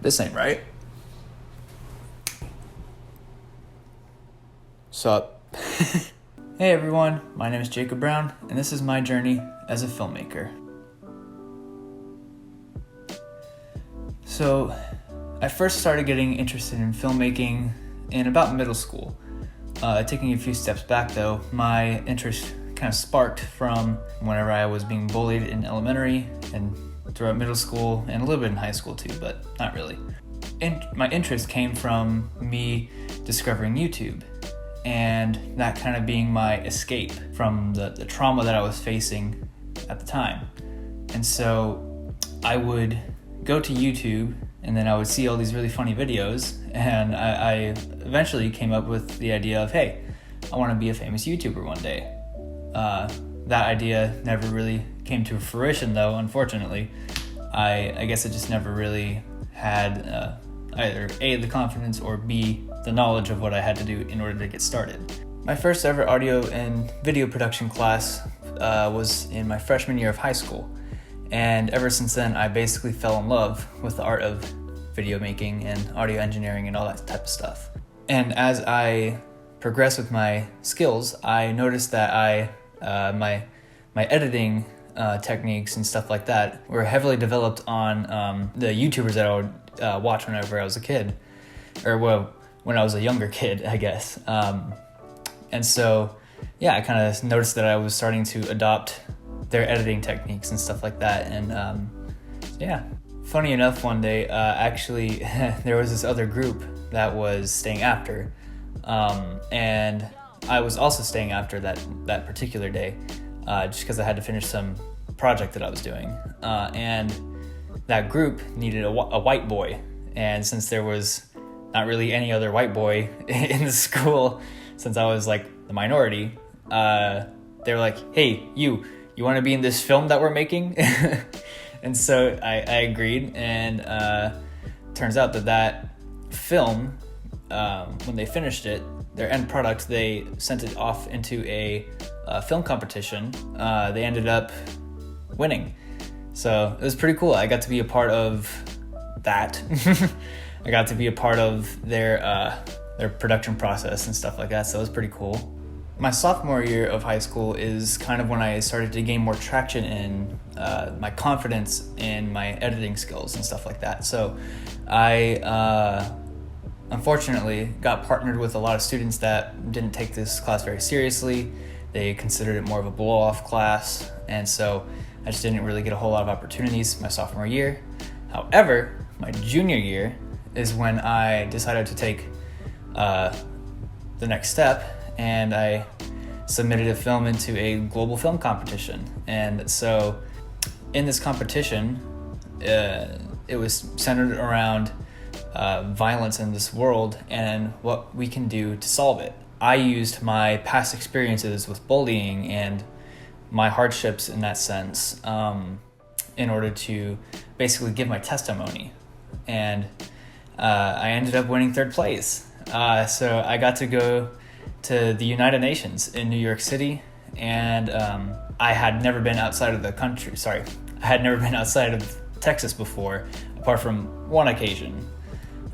This ain't right. Sup? Hey everyone, my name is Jacob Brown, and this is my journey as a filmmaker. So, I first started getting interested in filmmaking in about middle school. Taking a few steps back though, my interest kind of sparked from whenever I was being bullied in elementary and throughout middle school and a little bit in high school too, but not really. And my interest came from me discovering YouTube and that kind of being my escape from the trauma that I was facing at the time. And so I would go to YouTube and then I would see all these really funny videos, and I eventually came up with the idea of, hey, I want to be a famous YouTuber one day. That idea never really came to fruition though, unfortunately. I guess I just never really had either A, the confidence, or B, the knowledge of what I had to do in order to get started. My first ever audio and video production class was in my freshman year of high school. And ever since then, I basically fell in love with the art of video making and audio engineering and all that type of stuff. And as I progressed with my skills, I noticed that my editing techniques and stuff like that were heavily developed on the YouTubers that I would watch whenever I was a kid, or well, when I was a younger kid, I guess. And so, yeah, I kind of noticed that I was starting to adopt their editing techniques and stuff like that. And yeah, funny enough, one day, actually, there was this other group that was staying after, and I was also staying after that particular day, just because I had to finish some project that I was doing. And that group needed a white boy, and since there was not really any other white boy in the school, since I was like the minority, they were like, hey, you want to be in this film that we're making? And so I agreed, and turns out that film, when they finished it, their end product, they sent it off into a film competition. They ended up winning. So it was pretty cool. I got to be a part of that. I got to be a part of their production process and stuff like that, so it was pretty cool. My sophomore year of high school is kind of when I started to gain more traction in my confidence in my editing skills and stuff like that. So I unfortunately got partnered with a lot of students that didn't take this class very seriously. They considered it more of a blow-off class, and so I just didn't really get a whole lot of opportunities my sophomore year. However, my junior year is when I decided to take the next step, and I submitted a film into a global film competition. And so in this competition, it was centered around violence in this world and what we can do to solve it. I used my past experiences with bullying and my hardships in that sense in order to basically give my testimony. And I ended up winning third place. So I got to go to the United Nations in New York City, and I had never been outside of the country. I had never been outside of Texas before, apart from one occasion.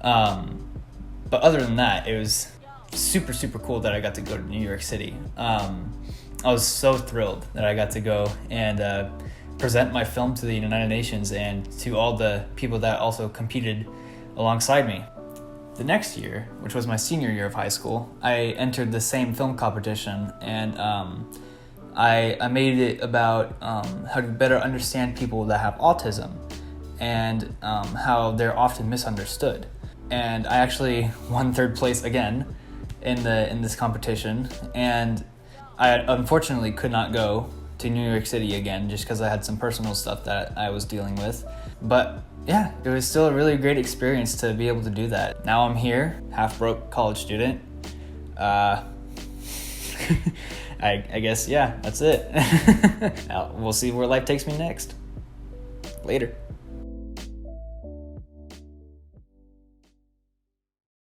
But other than that, it was super, super cool that I got to go to New York City. I was so thrilled that I got to go and present my film to the United Nations and to all the people that also competed alongside me. The next year, which was my senior year of high school, I entered the same film competition, and I made it about how to better understand people that have autism and how they're often misunderstood. And I actually won third place again in this competition, and I unfortunately could not go to New York City again just because I had some personal stuff that I was dealing with. But yeah, it was still a really great experience to be able to do that. Now I'm here, half broke college student. I guess, yeah, that's it. We'll see where life takes me next. Later.